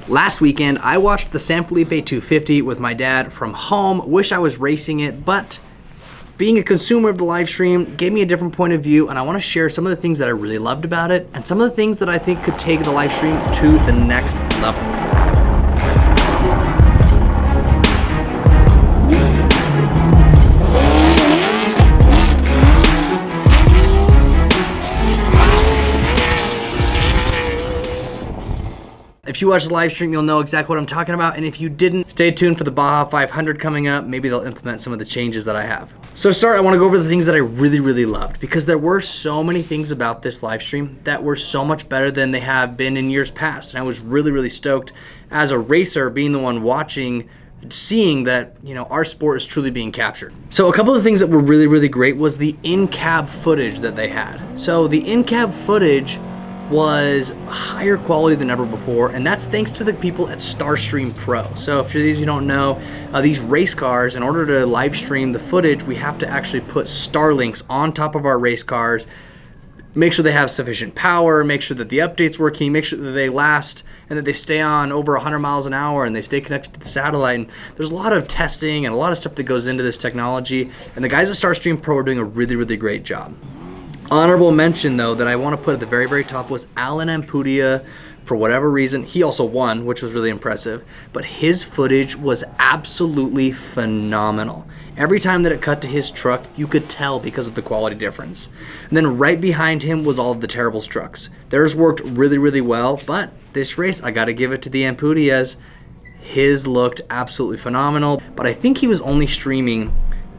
Last weekend, I watched the San Felipe 250 with my dad from home. Wish I was racing it, but being a consumer of the live stream gave me a different point of view, and I want to share some of the things that I really loved about it and some of the things that I think could take the live stream to the next level. If you watch the live stream, you'll know exactly what I'm talking about, and if you didn't, stay tuned for the Baja 500 coming up. Maybe they'll implement some of the changes that I have. So to start, I want to go over the things that I really loved, because there were so many things about this live stream that were so much better than they have been in years past, and I was really stoked as a racer, being the one watching, seeing that, you know, our sport is truly being captured. So a couple of things that were really great was the in-cab footage that they had. So the in-cab footage was higher quality than ever before, and that's thanks to the people at Starstream Pro. So for these of you who don't know, these race cars, in order to live stream the footage, we have to actually put Starlinks on top of our race cars, make sure they have sufficient power, make sure that the update's working, make sure that they last and that they stay on over 100 miles an hour and they stay connected to the satellite. And there's a lot of testing and a lot of stuff that goes into this technology, and the guys at Starstream Pro are doing a really great job. Honorable mention, though, that I want to put at the very top was Alan Ampudia. For whatever reason, he also won, which was really impressive, but his footage was absolutely phenomenal. Every time that it cut to his truck, you could tell because of the quality difference. And then right behind him was all of the Terribles trucks. Theirs worked really well, but this race, I gotta give it to the Ampudias. His looked absolutely phenomenal, but I think he was only streaming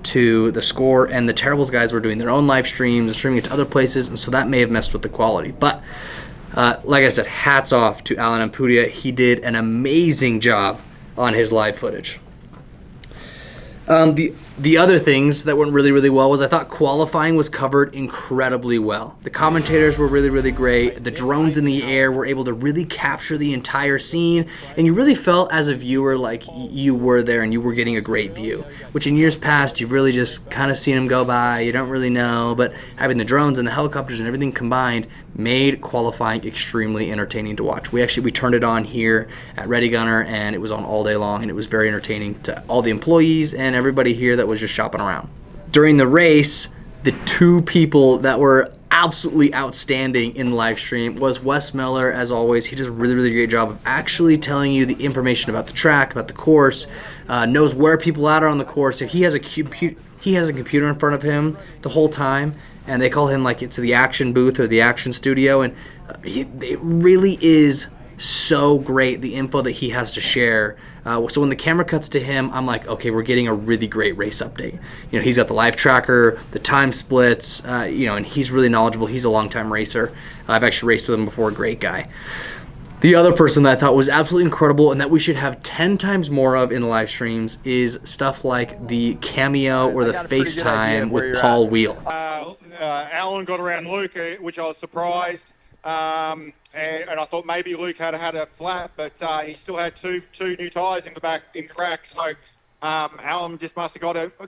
to the score, and the Terribles guys were doing their own live streams and streaming it to other places, and so that may have messed with the quality. But like I said, hats off to Alan Ampudia. He did an amazing job on his live footage. The other things that went really well was I thought qualifying was covered incredibly well. The commentators were really great. The drones in the air were able to really capture the entire scene, and you really felt as a viewer like you were there and you were getting a great view, which in years past you've really just kind of seen them go by, you don't really know, but having the drones and the helicopters and everything combined made qualifying extremely entertaining to watch. We turned it on here at Ready Gunner, and it was on all day long, and it was very entertaining to all the employees and everybody here that was just shopping around. During the race, the two people that were absolutely outstanding in the live stream was Wes Miller. As always, he does a really great job of actually telling you the information about the track, about the course, knows where people are on the course. So he has a computer in front of him the whole time, and they call him like it's the action booth or the action studio, and it really is so great, the info that he has to share. So when the camera cuts to him, I'm like, okay, we're getting a really great race update. You know, he's got the live tracker, the time splits, and he's really knowledgeable. He's a longtime racer. I've actually raced with him before, great guy. The other person that I thought was absolutely incredible and that we should have 10 times more of in the live streams is stuff like the cameo or the FaceTime with Paul Wheel. Alan got around Luke, which I was surprised. And I thought maybe Luke had a flat, but he still had two new tyres in the back in crack. So Alan just must have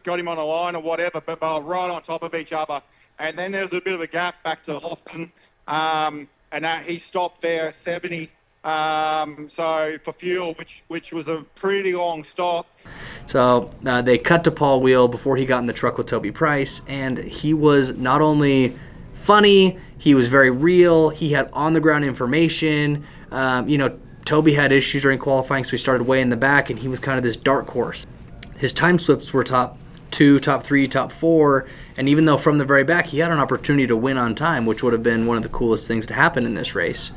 got him on a line or whatever, but they were right on top of each other. And then there was a bit of a gap back to Hofton, and he stopped there at 70. So for fuel, which was a pretty long stop. So they cut to Paul Wheel before he got in the truck with Toby Price, and he was not only funny, he was very real. He had on-the-ground information. Toby had issues during qualifying, so he started way in the back, and he was kind of this dark horse. His time slips were top 2, top 3, top 4, and even though from the very back he had an opportunity to win on time, which would have been one of the coolest things to happen in this race.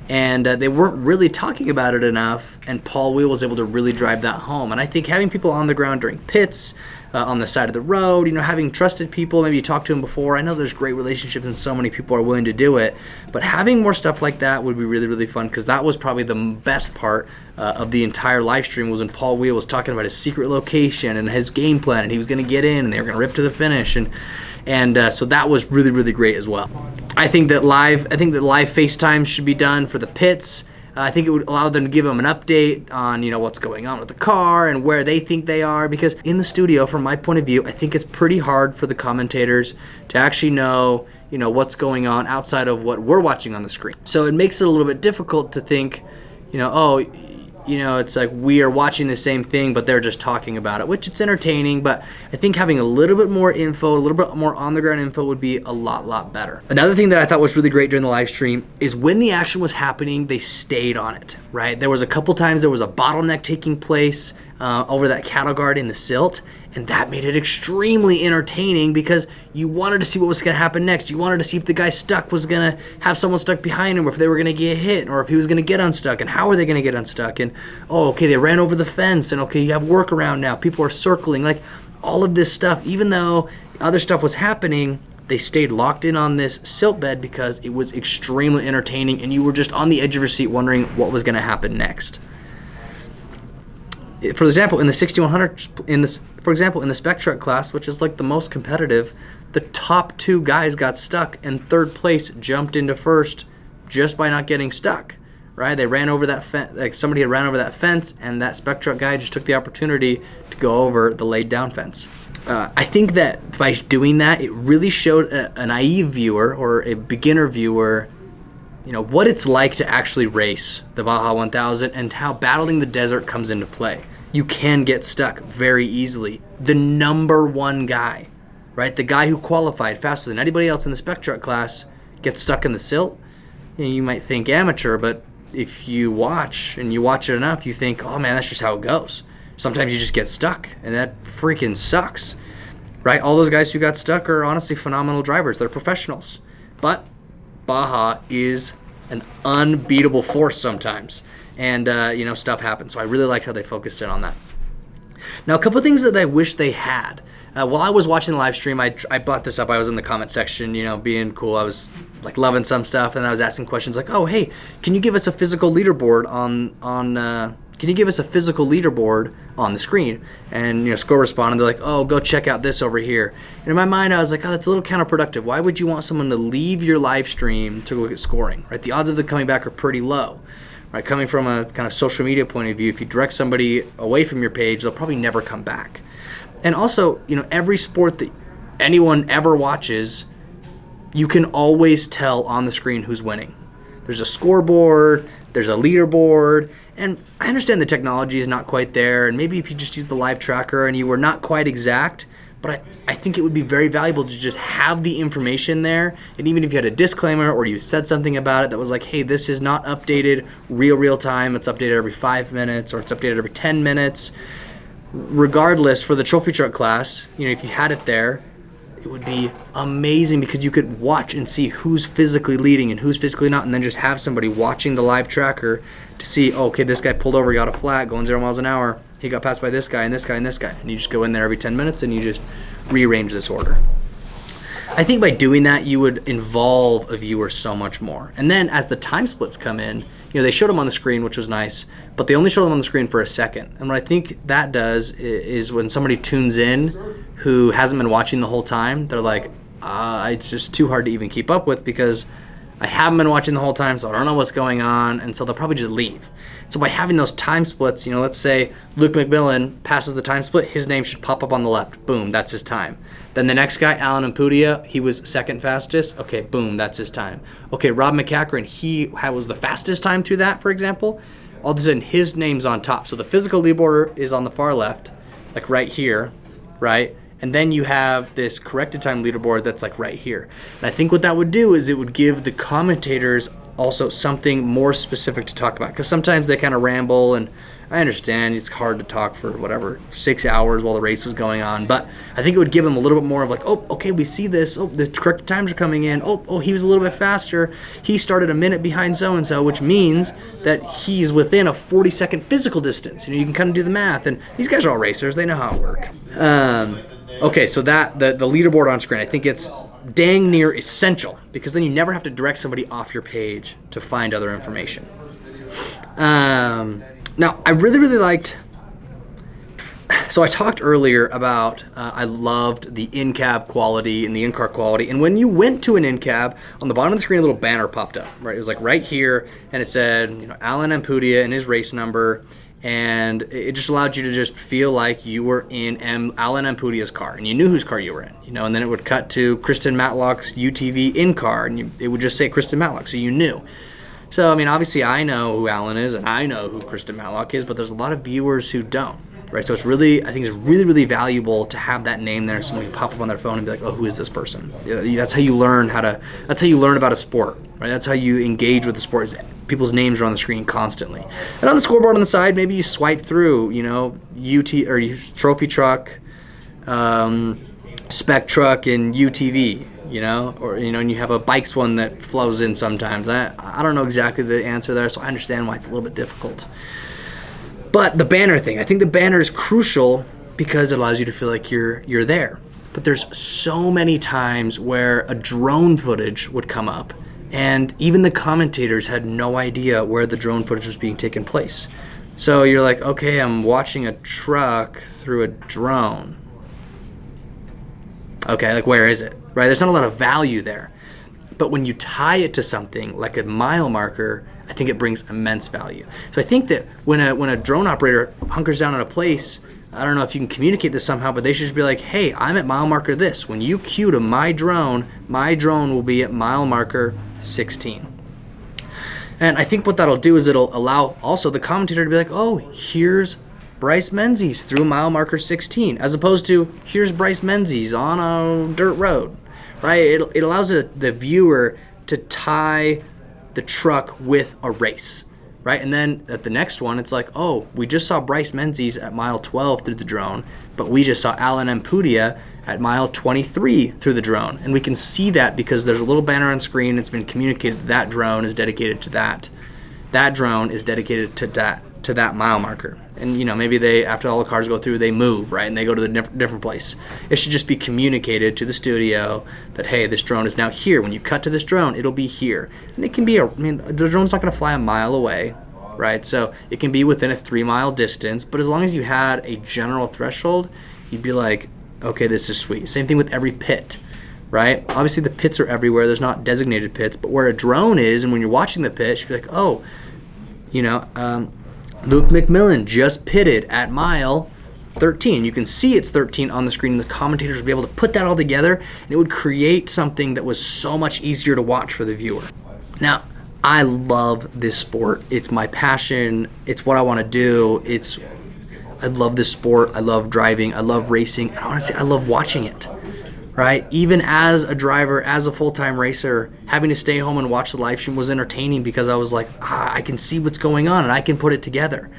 And they weren't really talking about it enough, and Paul Wheel was able to really drive that home. And I think having people on the ground during pits, on the side of the road, having trusted people, maybe you talked to them before. I know there's great relationships and so many people are willing to do it, but having more stuff like that would be really fun, because that was probably the best part of the entire live stream, was when Paul Wheel was talking about his secret location and his game plan, and he was going to get in and they were going to rip to the finish, and so that was really great as well. I think that live FaceTime should be done for the pits. I think it would allow them to give them an update on, what's going on with the car and where they think they are, because in the studio, from my point of view, I think it's pretty hard for the commentators to actually know, what's going on outside of what we're watching on the screen. So it makes it a little bit difficult to think, it's like we are watching the same thing, but they're just talking about it, which it's entertaining, but I think having a little bit more info, a little bit more on-the-ground info would be a lot better. Another thing that I thought was really great during the live stream is when the action was happening, they stayed on it, right? There was a couple times there was a bottleneck taking place over that cattle guard in the silt, and that made it extremely entertaining because you wanted to see what was going to happen next. You wanted to see if the guy stuck was going to have someone stuck behind him, or if they were going to get hit, or if he was going to get unstuck, and how are they going to get unstuck? And, oh, okay, they ran over the fence, and okay, you have workaround now. People are circling. Like, all of this stuff, even though other stuff was happening, they stayed locked in on this silt bed because it was extremely entertaining, and you were just on the edge of your seat wondering what was going to happen next. For example, in the 6100, for example, in the spec truck class, which is like the most competitive, the top 2 guys got stuck, and third place jumped into first just by not getting stuck. Right? They ran over that fence, like somebody had ran over that fence, and that spec truck guy just took the opportunity to go over the laid down fence. I think that by doing that, it really showed a naive viewer or a beginner viewer, what it's like to actually race the Baja 1000 and how battling the desert comes into play. You can get stuck very easily. The number 1 guy, right? The guy who qualified faster than anybody else in the spec truck class gets stuck in the silt. You might think amateur, but if you watch and you watch it enough, you think, oh man, that's just how it goes. Sometimes you just get stuck, and that freaking sucks, right? All those guys who got stuck are honestly phenomenal drivers. They're professionals. But Baja is an unbeatable force sometimes, and stuff happens. So I really liked how they focused in on that. Now, a couple of things that I wish they had. While I was watching the live stream, I brought this up. I was in the comment section, being cool. I was like loving some stuff, and I was asking questions like, "Oh, hey, can you give us a physical leaderboard Can you give us a physical leaderboard on the screen?" And Score responded, they're like, "Oh, go check out this over here." And in my mind, I was like, "Oh, that's a little counterproductive. Why would you want someone to leave your live stream to look at scoring?" Right? The odds of them coming back are pretty low. Right? Coming from a kind of social media point of view, if you direct somebody away from your page, they'll probably never come back. And also, every sport that anyone ever watches, you can always tell on the screen who's winning. There's a scoreboard, there's a leaderboard, and I understand the technology is not quite there, and maybe if you just use the live tracker and you were not quite exact, but I think it would be very valuable to just have the information there, and even if you had a disclaimer or you said something about it that was like, hey, this is not updated real time, it's updated every 5 minutes, or it's updated every 10 minutes. Regardless, for the trophy truck class, if you had it there, it would be amazing because you could watch and see who's physically leading and who's physically not, and then just have somebody watching the live tracker to see, oh, okay, this guy pulled over, got a flat, going 0 miles an hour. He got passed by this guy and this guy and this guy. And you just go in there every 10 minutes and you just rearrange this order. I think by doing that, you would involve a viewer so much more. And then as the time splits come in, they showed them on the screen, which was nice, but they only showed them on the screen for a second. And what I think that does is when somebody tunes in who hasn't been watching the whole time, they're like, it's just too hard to even keep up with because I haven't been watching the whole time, so I don't know what's going on, and so they'll probably just leave. So by having those time splits, let's say Luke McMillan passes the time split, his name should pop up on the left. Boom, that's his time. Then the next guy, Alan Impudia, he was second fastest. Okay, boom, that's his time. Okay, Rob McCachran, he was the fastest time through that, for example. All of a sudden, his name's on top. So the physical leaderboard is on the far left, like right here, right? And then you have this corrected time leaderboard that's like right here. And I think what that would do is it would give the commentators also something more specific to talk about. Because sometimes they kind of ramble, and I understand it's hard to talk for 6 hours while the race was going on. But I think it would give them a little bit more of like, oh, okay, we see this. Oh, the corrected times are coming in. Oh, he was a little bit faster. He started a minute behind so-and-so, which means that he's within a 40-second physical distance. You can kind of do the math. And these guys are all racers. They know how it works. Okay, so that the leaderboard on screen, I think it's dang near essential because then you never have to direct somebody off your page to find other information. Now, I really liked... So I talked earlier about I loved the in-cab quality and the in-car quality. And when you went to an in-cab, on the bottom of the screen, a little banner popped up. Right, it was like right here, and it said, Alan Impudia and his race number. And it just allowed you to just feel like you were in Alan Impudia's car, and you knew whose car you were in, and then it would cut to Kristen Matlock's UTV in car, and it would just say Kristen Matlock, so you knew. So, I mean, obviously I know who Alan is and I know who Kristen Matlock is, but there's a lot of viewers who don't, right? So it's really, I think it's really, really valuable to have that name there so someone can pop up on their phone and be like, oh, who is this person? That's how you learn that's how you learn about a sport, right? That's how you engage with the sport. People's names are on the screen constantly. And on the scoreboard on the side, maybe you swipe through, UT or Trophy Truck, Spec Truck, and UTV, and you have a bikes one that flows in sometimes. I don't know exactly the answer there, so I understand why it's a little bit difficult. But the banner thing, I think the banner is crucial because it allows you to feel like you're there. But there's so many times where a drone footage would come up, and even the commentators had no idea where the drone footage was being taken place. So you're like, okay, I'm watching a truck through a drone. Okay, like where is it? Right? There's not a lot of value there. But when you tie it to something like a mile marker, I think it brings immense value. So I think that when a drone operator hunkers down on a place, I don't know if you can communicate this somehow, but they should just be like, hey, I'm at mile marker this. When you cue to my drone will be at mile marker 16. And I think what that'll do is it'll allow also the commentator to be like, oh, here's Bryce Menzies through mile marker 16, as opposed to here's Bryce Menzies on a dirt road, right? It allows the viewer to tie the truck with a race, right? And then at the next one, it's like, oh, we just saw Bryce Menzies at mile 12 through the drone, but we just saw Alan Ampudia at mile 23 through the drone. And we can see that because there's a little banner on screen. It's been communicated that drone is dedicated to that. That drone is dedicated to that mile marker. And maybe they, after all the cars go through, they move, right, and they go to the different place. It should just be communicated to the studio that, hey, this drone is now here. When you cut to this drone, it'll be here. And it can be the drone's not going to fly a mile away, right? So it can be within a 3-mile distance, but as long as you had a general threshold, you'd be like, okay, this is sweet. Same thing with every pit, right? Obviously the pits are everywhere. There's not designated pits, but where a drone is, and when you're watching the pit, you'd be like, oh, Luke McMillan just pitted at mile 13. You can see it's 13 on the screen, and the commentators would be able to put that all together, and it would create something that was so much easier to watch for the viewer. Now, I love this sport. It's my passion. It's what I want to do. I love this sport. I love driving. I love racing. And honestly, I love watching it, right? Even as a driver, as a full-time racer, having to stay home and watch the live stream was entertaining because I was like, I can see what's going on and I can put it together.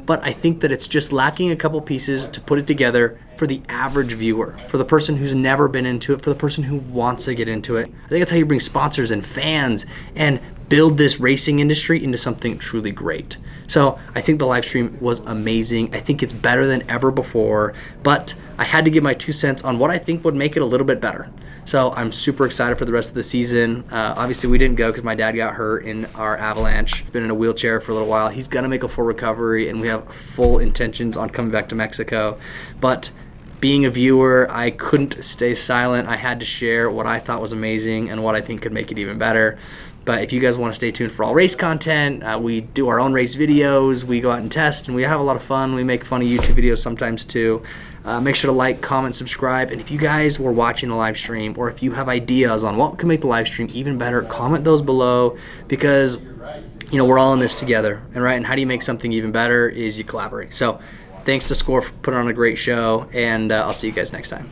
But I think that it's just lacking a couple pieces to put it together for the average viewer, for the person who's never been into it, for the person who wants to get into it. I think that's how you bring sponsors and fans and build this racing industry into something truly great. So I think the live stream was amazing. I think it's better than ever before, but I had to give my 2 cents on what I think would make it a little bit better. So I'm super excited for the rest of the season. Obviously we didn't go because my dad got hurt in our avalanche. He's been in a wheelchair for a little while. He's gonna make a full recovery, and we have full intentions on coming back to Mexico. But being a viewer, I couldn't stay silent. I had to share what I thought was amazing and what I think could make it even better. But if you guys want to stay tuned for all race content, we do our own race videos. We go out and test, and we have a lot of fun. We make funny YouTube videos sometimes too. Make sure to like, comment, subscribe. And if you guys were watching the live stream, or if you have ideas on what can make the live stream even better, comment those below, because we're all in this together. And how do you make something even better is you collaborate. So thanks to Score for putting on a great show, and I'll see you guys next time.